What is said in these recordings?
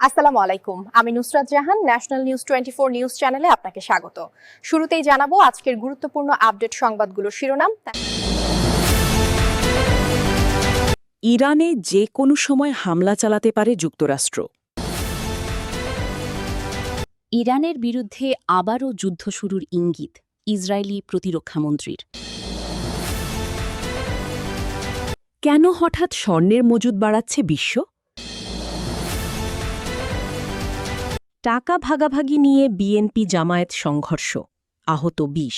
আসসালামু আলাইকুম, আমি Nusrat Jahan. National news 24 news চ্যানেলে আপনাকে স্বাগত। শুরুতেই জানাবো আজকের গুরুত্বপূর্ণ আপডেট সংবাদগুলোর শিরোনাম। ইরানে যে কোনো সময় হামলা চালাতে পারে যুক্তরাষ্ট্র। ইরানের বিরুদ্ধে আবারও যুদ্ধ শুরুর ইঙ্গিত ইসরায়েলি প্রতিরক্ষামন্ত্রীর। কেন হঠাৎ স্বর্ণের মজুদ বাড়াচ্ছে বিশ্ব? টাকা ভাগাভাগি নিয়ে বিএনপি জামায়াত সংঘর্ষ, আহত ২০।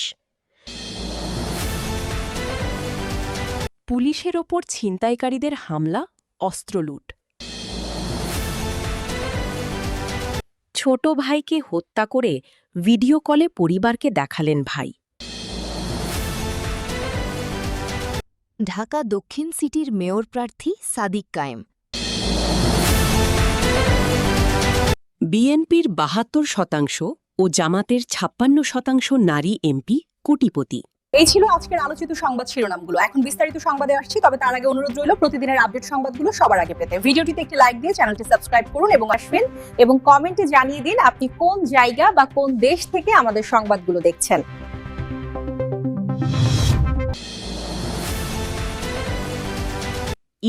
পুলিশের ওপর ছিনতাইকারীদের হামলা, অস্ত্র লুট। ছোট ভাইকে হত্যা করে ভিডিও কলে পরিবারকে দেখালেন ভাই। ঢাকা দক্ষিণ সিটির মেয়র প্রার্থী সাদিক কায়েম। বিএনপির ৭২% ও জামাতের ৫৬% নারী এমপি কোটিপতি। এই ছিল আজকের আলোচিত সংবাদ শিরোনামগুলো। এখন বিস্তারিত সংবাদে আসছি, তবে তার আগে অনুরোধ রইল প্রতিদিনের আপডেট সংবাদগুলো সবার আগে পেতে ভিডিওটিতে একটি লাইক দিয়ে চ্যানেলটি সাবস্ক্রাইব করুন এবং আসবেন এবং কমেন্টে জানিয়ে দিন আপনি কোন জায়গা বা কোন দেশ থেকে আমাদের সংবাদগুলো দেখছেন।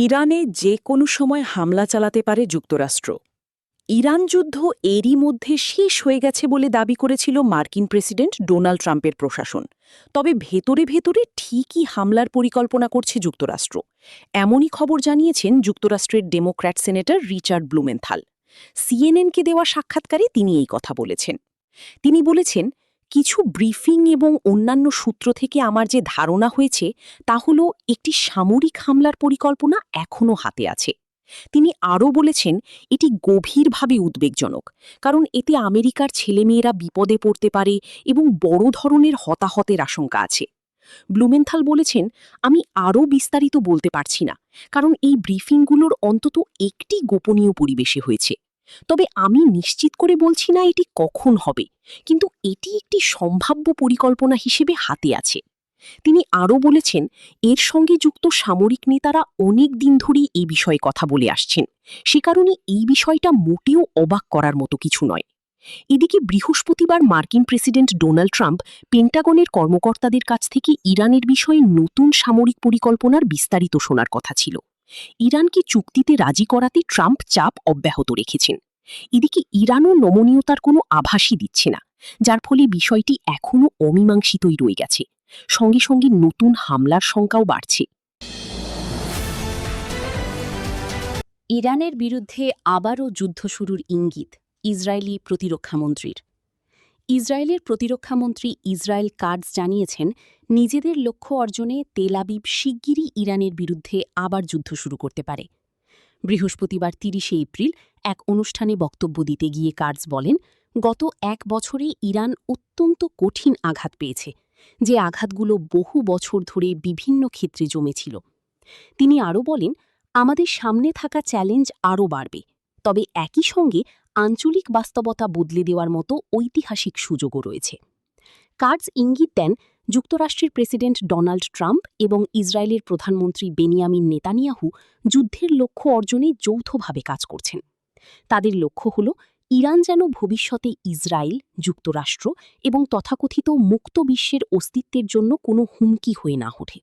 ইরানে যে কোনো সময় হামলা চালাতে পারে যুক্তরাষ্ট্র। ইরান যুদ্ধ এরই মধ্যে শেষ হয়ে গেছে বলে দাবি করেছিল মার্কিন প্রেসিডেন্ট ডোনাল্ড ট্রাম্পের প্রশাসন। তবে ভেতরে ভেতরে ঠিকই হামলার পরিকল্পনা করছে যুক্তরাষ্ট্র। এমনই খবর জানিয়েছেন যুক্তরাষ্ট্রের ডেমোক্র্যাট সেনেটর রিচার্ড ব্লুমেনথাল। সিএনএনকে দেওয়া সাক্ষাৎকারে তিনি এই কথা বলেছেন। তিনি বলেছেন, কিছু ব্রিফিং এবং অন্যান্য সূত্র থেকে আমার যে ধারণা হয়েছে তা হল একটি সামরিক হামলার পরিকল্পনা এখনও হাতে আছে। তিনি আরও বলেছেন, এটি গভীরভাবে উদ্বেগজনক, কারণ এতে আমেরিকার ছেলেমেয়েরা বিপদে পড়তে পারে এবং বড় ধরনের হতাহতের আশঙ্কা আছে। ব্লুমেনথাল বলেছেন, আমি আরও বিস্তারিত বলতে পারছি না, কারণ এই ব্রিফিংগুলোর অন্তত একটি গোপনীয় পরিবেশে হয়েছে। তবে আমি নিশ্চিত করে বলছি না এটি কখন হবে, কিন্তু এটি একটি সম্ভাব্য পরিকল্পনা হিসেবে হাতে আছে। তিনি আরও বলেছেন, এর সঙ্গে যুক্ত সামরিক নেতারা অনেক দিন ধরেই এই বিষয়ে কথা বলে আসছেন, সে কারণে এই বিষয়টা মোটেও অবাক করার মতো কিছু নয়। এদিকে বৃহস্পতিবার মার্কিন প্রেসিডেন্ট ডোনাল্ড ট্রাম্প পেন্টাগনের কর্মকর্তাদের কাছ থেকে ইরানের বিষয়ে নতুন সামরিক পরিকল্পনার বিস্তারিত শোনার কথা ছিল। ইরানকে চুক্তিতে রাজি করাতে ট্রাম্প চাপ অব্যাহত রেখেছেন। এদিকে ইরানও নমনীয়তার কোনো আভাসই দিচ্ছে না, যার ফলে বিষয়টি এখনও অমীমাংসিতই রয়ে গেছে। সঙ্গে সঙ্গে নতুন হামলার সংখ্যাও বাড়ছে। ইরানের বিরুদ্ধে আবারও যুদ্ধ শুরুর ইঙ্গিত ইসরায়েলি প্রতিরক্ষামন্ত্রীর। ইসরায়েলের প্রতিরক্ষামন্ত্রী ইসরায়েল কাটজ জানিয়েছেন, নিজেদের লক্ষ্য অর্জনে তেল আবিব শিগগিরই ইরানের বিরুদ্ধে আবার যুদ্ধ শুরু করতে পারে। বৃহস্পতিবার ৩০ এপ্রিল এক অনুষ্ঠানে বক্তব্য দিতে গিয়ে কাটজ বলেন, গত এক বছরে ইরান অত্যন্ত কঠিন আঘাত পেয়েছে, যে আঘাতগুলো বহু বছর ধরে বিভিন্ন ক্ষেত্রে জমেছিল। তিনি আরও বলেন, আমাদের সামনে থাকা চ্যালেঞ্জ আরও বাড়বে, তবে একই সঙ্গে আঞ্চলিক বাস্তবতা বদলে দেওয়ার মতো ঐতিহাসিক সুযোগও রয়েছে। কাটজ ইঙ্গিত দেন, যুক্তরাষ্ট্রের প্রেসিডেন্ট ডোনাল্ড ট্রাম্প এবং ইসরায়েলের প্রধানমন্ত্রী বেনিয়ামিন নেতানিয়াহু যুদ্ধের লক্ষ্য অর্জনে যৌথভাবে কাজ করছেন। তাদের লক্ষ্য হল ইরান যেন ভবিষ্যতে ইসরায়েল, যুক্তরাষ্ট্র এবং তথাকথিত মুক্ত বিশ্বের অস্তিত্বের জন্য কোনো হুমকি হয়ে না ওঠে।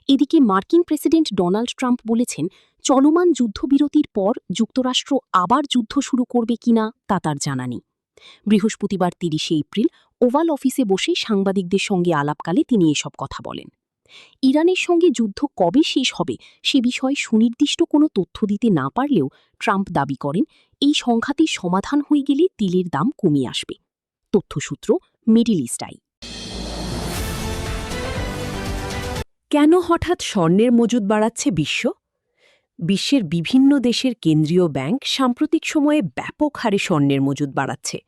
এদিকে মার্কিন প্রেসিডেন্ট ডোনাল্ড ট্রাম্প বলেছেন, চলমান যুদ্ধবিরতির পর যুক্তরাষ্ট্র আবার যুদ্ধ শুরু করবে কিনা তা তার জানা নেই। বৃহস্পতিবার ৩০ এপ্রিল ওভাল অফিসে বসে সাংবাদিকদের সঙ্গে আলাপকালে তিনি এসব কথা বলেন। ইরানের সঙ্গে যুদ্ধ কবে শেষ হবে সে বিষয়ে সুনির্দিষ্ট কোনো তথ্য দিতে না পারলেও ট্রাম্প দাবি করেন, এই সংঘাতের সমাধান হয়ে গেলে তেলের দাম কমে আসবে। তথ্যসূত্র মিডল ইস্ট আই। কেন হঠাৎ স্বর্ণের মজুদ বাড়াচ্ছে বিশ্ব? বিশ্বের বিভিন্ন দেশের কেন্দ্রীয় ব্যাংক সাম্প্রতিক সময়ে ব্যাপক হারে স্বর্ণের মজুদ বাড়াচ্ছে।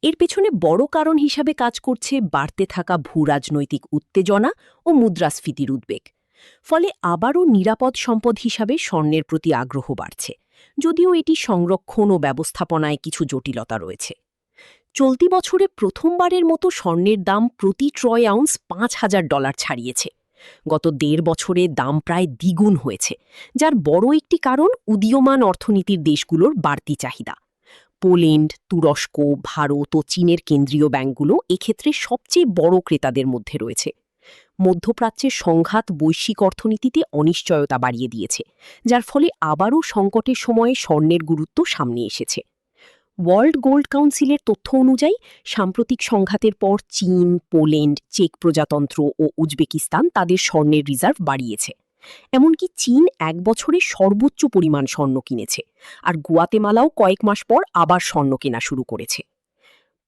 এর পেছনে বড় কারণ হিসাবে কাজ করছে বাড়তে থাকা ভূরাজনৈতিক উত্তেজনা ও মুদ্রাস্ফীতির উদ্বেগ। ফলে আবারও নিরাপদ সম্পদ হিসাবে স্বর্ণের প্রতি আগ্রহ বাড়ছে, যদিও এটি সংরক্ষণ ও ব্যবস্থাপনায় কিছু জটিলতা রয়েছে। চলতি বছরে প্রথমবারের মতো স্বর্ণের দাম প্রতি ট্রয় আউন্স $৫,০০০ ছাড়িয়েছে। গত ১.৫ বছরে দাম প্রায় দ্বিগুণ হয়েছে, যার বড় একটি কারণ উদীয়মান অর্থনীতির দেশগুলোর বাড়তি চাহিদা। পোল্যান্ড, তুরস্ক, ভারত ও চীনের কেন্দ্রীয় ব্যাংকগুলো এক্ষেত্রে সবচেয়ে বড় ক্রেতাদের মধ্যে রয়েছে। মধ্যপ্রাচ্যের সংঘাত বৈশ্বিক অর্থনীতিতে অনিশ্চয়তা বাড়িয়ে দিয়েছে, যার ফলে আবারও সংকটের সময়ে স্বর্ণের গুরুত্ব সামনে এসেছে। ওয়ার্ল্ড গোল্ড কাউন্সিলের তথ্য অনুযায়ী সাম্প্রতিক সংঘাতের পর চীন, পোল্যান্ড, চেক প্রজাতন্ত্র ও উজবেকিস্তান তাদের স্বর্ণের রিজার্ভ বাড়িয়েছে। এমনকি চীন 1 বছরে সর্বোচ্চ পরিমাণ স্বর্ণ কিনেছে, আর গুয়াতেমালাও কয়েক মাস পর আবার স্বর্ণ কেনা শুরু করেছে।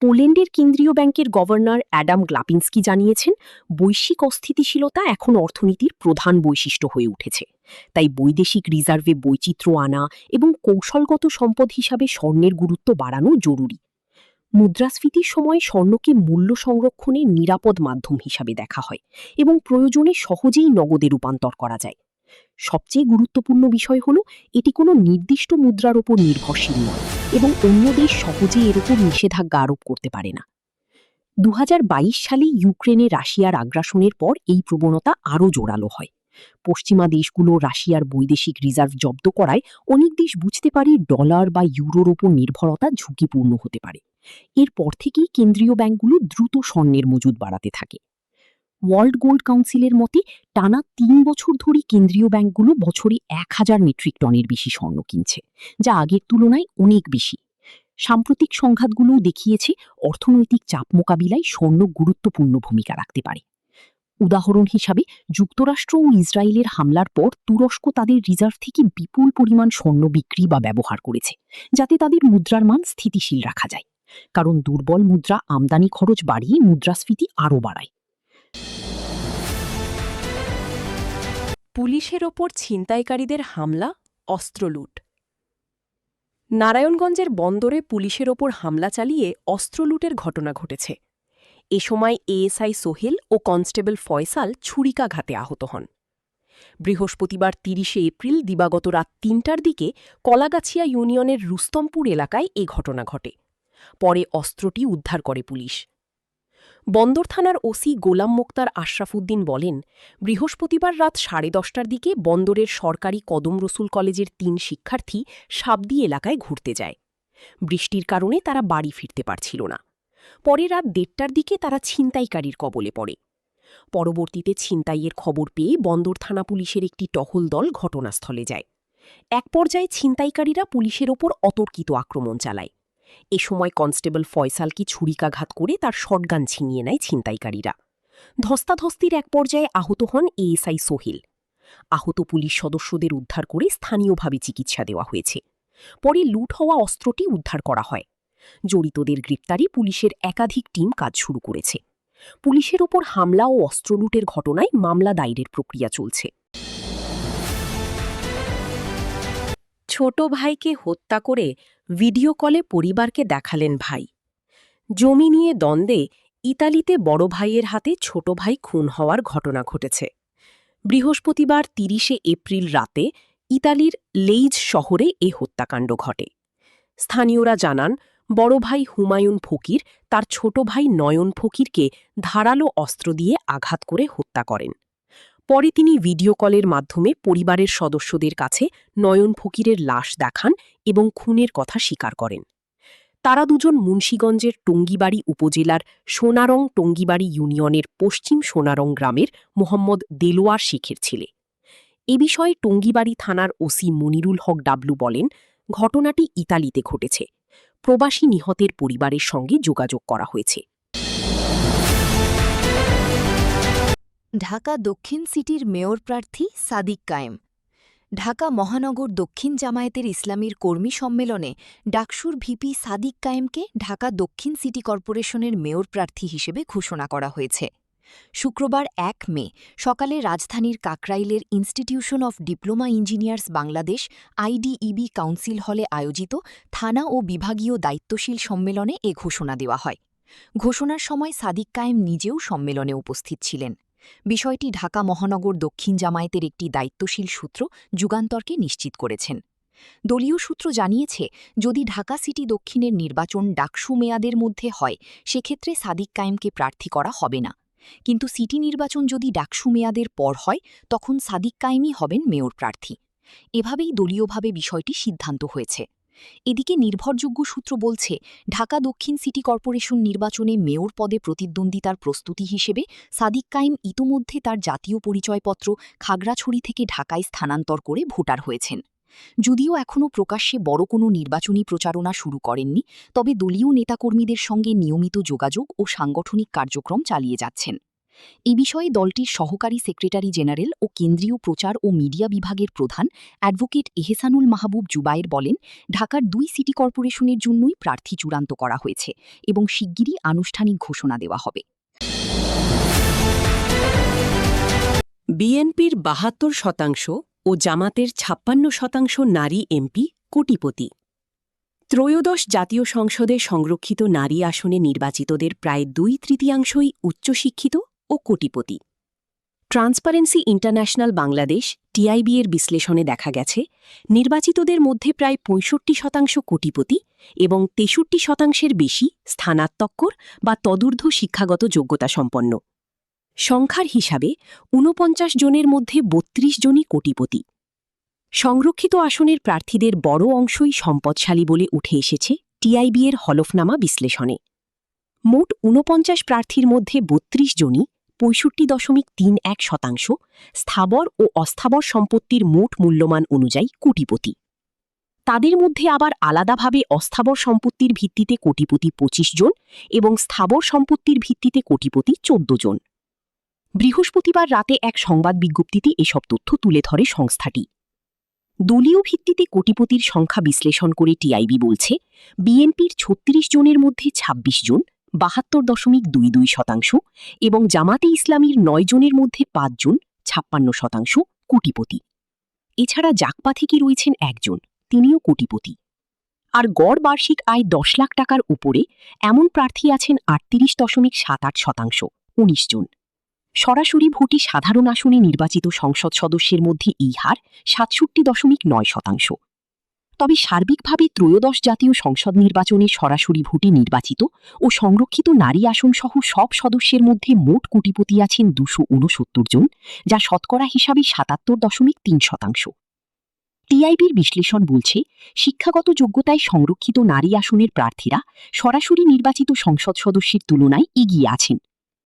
পোল্যান্ডের কেন্দ্রীয় ব্যাংকের গভর্নর অ্যাডাম গ্লাপিন্সকি জানিয়েছেন, বৈশ্বিক অস্থিতিশীলতা এখন অর্থনীতির প্রধান বৈশিষ্ট্য হয়ে উঠেছে। তাই বৈদেশিক রিজার্ভে বৈচিত্র্য আনা এবং কৌশলগত সম্পদ হিসাবে স্বর্ণের গুরুত্ব বাড়ানো জরুরি। মুদ্রাস্ফীতির সময় স্বর্ণকে মূল্য সংরক্ষণের নিরাপদ মাধ্যম হিসাবে দেখা হয় এবং প্রয়োজনে সহজেই নগদে রূপান্তর করা যায়। সবচেয়ে গুরুত্বপূর্ণ বিষয় হল, এটি কোনো নির্দিষ্ট মুদ্রার ওপর নির্ভরশীল নয় এবং অন্য দেশ সহজে এর ওপর নিষেধাজ্ঞা আরোপ করতে পারে না। 2022 সালে ইউক্রেনে রাশিয়ার আগ্রাসনের পর এই প্রবণতা আরও জোরালো হয়। পশ্চিমা দেশগুলো রাশিয়ার বৈদেশিক রিজার্ভ জব্দ করায় অনেক দেশ বুঝতে পারে ডলার বা ইউরোর ওপর নির্ভরতা ঝুঁকিপূর্ণ হতে পারে। এরপর থেকেই কেন্দ্রীয় ব্যাংকগুলো দ্রুত স্বর্ণের মজুদ বাড়াতে থাকে। ওয়ার্ল্ড গোল্ড কাউন্সিলের মতে টানা 3 বছর ধরে কেন্দ্রীয় ব্যাংকগুলো বছরে 1000 মেট্রিক টনের বেশি স্বর্ণ কিনছে, যা আগের তুলনায় অনেক বেশি। সাম্প্রতিক সংঘাতগুলোও দেখিয়েছে অর্থনৈতিক চাপ মোকাবিলায় স্বর্ণ গুরুত্বপূর্ণ ভূমিকা রাখতে পারে। উদাহরণ হিসাবে, যুক্তরাষ্ট্র ও ইসরায়েলের হামলার পর তুরস্ক তাদের রিজার্ভ থেকে বিপুল পরিমাণ স্বর্ণ বিক্রি বা ব্যবহার করেছে, যাতে তাদের মুদ্রার মান স্থিতিশীল রাখা যায়। কারণ দুর্বল মুদ্রা আমদানি খরচ বাড়িয়ে মুদ্রাস্ফীতি আরও বাড়ায়। পুলিশের ওপর ছিনতাইকারীদের হামলা, অস্ত্র লুট। নারায়ণগঞ্জের বন্দরে পুলিশের ওপর হামলা চালিয়ে অস্ত্র লুটের ঘটনা ঘটেছে। এ সময় এএসআই সোহেল ও কনস্টেবল ফয়সাল ছুরিকাঘাতে আহত হন। বৃহস্পতিবার 30 এপ্রিল দিবাগত রাত 3টার দিকে কলাগাছিয়া ইউনিয়নের রুস্তমপুর এলাকায় এ ঘটনা ঘটে। পরে অস্ত্রটি উদ্ধার করে পুলিশ। বন্দর থানার ওসি গোলাম মোক্তার আশরাফুদ্দিন বলেন, বৃহস্পতিবার রাত 10:30টার দিকে বন্দরের সরকারি কদম রসুল কলেজের 3 শিক্ষার্থী সাবদি এলাকায় ঘুরতে যায়। বৃষ্টির কারণে তারা বাড়ি ফিরতে পারছিল না। পরে রাত 1:30টার দিকে তারা ছিনতাইকারীর কবলে পড়ে। পরবর্তীতে ছিনতাইয়ের খবর পেয়ে বন্দর থানা পুলিশের একটি টহল দল ঘটনাস্থলে যায়। এক পর্যায়ে ছিনতাইকারীরা পুলিশের ওপর অতর্কিত আক্রমণ চালায়। এ সময় কনস্টেবল ফয়সালকে ছুরিকাঘাত করে তার শটগান ছিনিয়ে নেয় ছিনতাইকারীরা। ধস্তাধস্তির এক পর্যায়ে আহত হন এএসআই সোহেল। আহত পুলিশ সদস্যদের উদ্ধার করে স্থানীয়ভাবে চিকিৎসা দেওয়া হয়েছে। পরে লুট হওয়া অস্ত্রটি উদ্ধার করা হয়। জড়িতদের গ্রেপ্তারে পুলিশের একাধিক টিম কাজ শুরু করেছে। পুলিশের ওপর হামলা ও অস্ত্র লুটের ঘটনায় মামলা দায়েরের প্রক্রিয়া চলছে। ছোট ভাইকে হত্যা করে ভিডিও কলে পরিবারকে দেখালেন ভাই। জমি নিয়ে দ্বন্দ্বে ইতালিতে বড় ভাইয়ের হাতে ছোট ভাই খুন হওয়ার ঘটনা ঘটেছে। বৃহস্পতিবার 30 এপ্রিল রাতে ইতালির লেইজ শহরে এ হত্যাকাণ্ড ঘটে। স্থানীয়রা জানান, বড় ভাই হুমায়ুন ফকির তার ছোট ভাই নয়ন ফকিরকে ধারালো অস্ত্র দিয়ে আঘাত করে হত্যা করেন। পরে তিনি ভিডিও কলের মাধ্যমে পরিবারের সদস্যদের কাছে নয়ন ফকিরের লাশ দেখান এবং খুনের কথা স্বীকার করেন। তারা দুজন মুন্সীগঞ্জের টঙ্গিবাড়ি উপজেলার সোনারং টঙ্গিবাড়ি ইউনিয়নের পশ্চিম সোনারং গ্রামের মোহাম্মদ দেলোয়ার শেখের ছেলে। এ বিষয়ে টঙ্গিবাড়ি থানার ওসি মনিরুল হক ডাবলু বলেন, ঘটনাটি ইতালিতে ঘটেছে। প্রবাসী নিহতের পরিবারের সঙ্গে যোগাযোগ করা হয়েছে। ঢাকা দক্ষিণ সিটির মেয়র প্রার্থী সাদিক কায়েম। ঢাকা মহানগর দক্ষিণ জামায়াতের ইসলামীর কর্মী সম্মেলনে ডাকসুর ভিপি সাদিক কায়েমকে ঢাকা দক্ষিণ সিটি কর্পোরেশনের মেয়র প্রার্থী হিসেবে ঘোষণা করা হয়েছে। শুক্রবার 1 মে সকালে রাজধানীর কাকরাইলের institution of diploma engineers Bangladesh IDEB council হলে আয়োজিত থানা ও বিভাগীয় দায়িত্বশীল সম্মেলনে এ ঘোষণা দেওয়া হয়। ঘোষণার সময় সাদিক কায়েম নিজেও সম্মেলনে উপস্থিত ছিলেন। বিষয়টি ঢাকা মহানগর দক্ষিণ জামায়াতের একটি দায়িত্বশীল সূত্র যুগান্তরকে নিশ্চিত করেছেন। দলীয় সূত্র জানিয়েছে, যদি ঢাকা সিটি দক্ষিণের নির্বাচন ডাকসু মেয়াদের মধ্যে হয়, সেক্ষেত্রে সাদিক কায়েমকে প্রার্থী করা হবে না। কিন্তু সিটি নির্বাচন যদি ডাকসু মেয়াদের পর হয়, তখন সাদিক কায়েমই হবেন মেয়র প্রার্থী। এভাবেই দলীয়ভাবে বিষয়টি সিদ্ধান্ত হয়েছে। এদিকে নির্ভরযোগ্য সূত্র বলছে, ঢাকা দক্ষিণ সিটি কর্পোরেশন নির্বাচনে মেয়র পদে প্রতিদ্বন্দ্বিতার প্রস্তুতি হিসেবে সাদিক কায়েম ইতোমধ্যে তার জাতীয় পরিচয়পত্র খাগড়াছড়ি থেকে ঢাকায় স্থানান্তর করে ভোটার হয়েছেন। যদিও এখনও প্রকাশ্যে বড় কোনো নির্বাচনী প্রচারণা শুরু করেননি, তবে দলীয় নেতাকর্মীদের সঙ্গে নিয়মিত যোগাযোগ ও সাংগঠনিক কার্যক্রম চালিয়ে যাচ্ছেন। এ বিষয়ে দলটির সহকারী সেক্রেটারি জেনারেল ও কেন্দ্রীয় প্রচার ও মিডিয়া বিভাগের প্রধান অ্যাডভোকেট এহসানুল মাহবুব জুবায়ের বলেন, ঢাকার 2 সিটি কর্পোরেশনের জন্যই প্রার্থী চূড়ান্ত করা হয়েছে এবং শিগগিরই আনুষ্ঠানিক ঘোষণা দেওয়া হবে। বিএনপির ৭২% ও জামাতের ৫৬% নারী এমপি কোটিপতি। ত্রয়োদশ জাতীয় সংসদে সংরক্ষিত নারী আসনে নির্বাচিতদের প্রায় 2/3 উচ্চশিক্ষিত ও কোটিপতি। ট্রান্সপারেন্সি ইন্টারন্যাশনাল বাংলাদেশ টিআইবি এর বিশ্লেষণে দেখা গেছে, নির্বাচিতদের মধ্যে প্রায় ৬৫% কোটিপতি এবং ৬৩% বেশি স্থানাত্তক্কর বা তদূর্ধ্ব শিক্ষাগত যোগ্যতা সম্পন্ন। সংখ্যার হিসাবে ৪৯ জনের মধ্যে ৩২ জনই কোটিপতি। সংরক্ষিত আসনের প্রার্থীদের বড় অংশই সম্পদশালী বলে উঠে এসেছে টিআইবি এর হলফনামা বিশ্লেষণে। মোট ৪৯ প্রার্থীর মধ্যে ৩২ জনই ৬৫.৩১% স্থাবর ও অস্থাবর সম্পত্তির মোট মূল্যমান অনুযায়ী কোটিপতি। তাদের মধ্যে আবার আলাদাভাবে অস্থাবর সম্পত্তির ভিত্তিতে কোটিপতি ২৫ জন এবং স্থাবর সম্পত্তির ভিত্তিতে কোটিপতি ১৪ জন। বৃহস্পতিবার রাতে এক সংবাদ বিজ্ঞপ্তিতে এসব তথ্য তুলে ধরে সংস্থাটি। দলীয় ভিত্তিতে কোটিপতির সংখ্যা বিশ্লেষণ করে টিআইবি বলছে, বিএনপির ৩৬ জনের মধ্যে ২৬ জন ৭২.22% এবং জামাতে ইসলামীর ৯ জনের মধ্যে ৫ জন ৫৬% কোটিপতি। এছাড়া জাকপা থেকে রয়েছেন একজন, তিনিও কোটিপতি। আর গড় বার্ষিক আয় ১০ লাখ টাকার উপরে এমন প্রার্থী আছেন ৩৮.৭৮%, ১৯ জন। সরাসরি ভোটে সাধারণ আসনে নির্বাচিত সংসদ সদস্যের মধ্যে এই হার ৬৭.৯%। তবে সার্বিকভাবে ত্রয়োদশ জাতীয় সংসদ নির্বাচনে সরাসরি ভোটে নির্বাচিত ও সংরক্ষিত নারী আসনসহ সব সদস্যের মধ্যে মোট কোটিপতি আছেন ২৬৯ জন, যা শতকরা হিসাবে ৭৭.৩%। টিআইবির বিশ্লেষণ বলছে, শিক্ষাগত যোগ্যতায় সংরক্ষিত নারী আসনের প্রার্থীরা সরাসরি নির্বাচিত সংসদ সদস্যের তুলনায় এগিয়ে আছেন।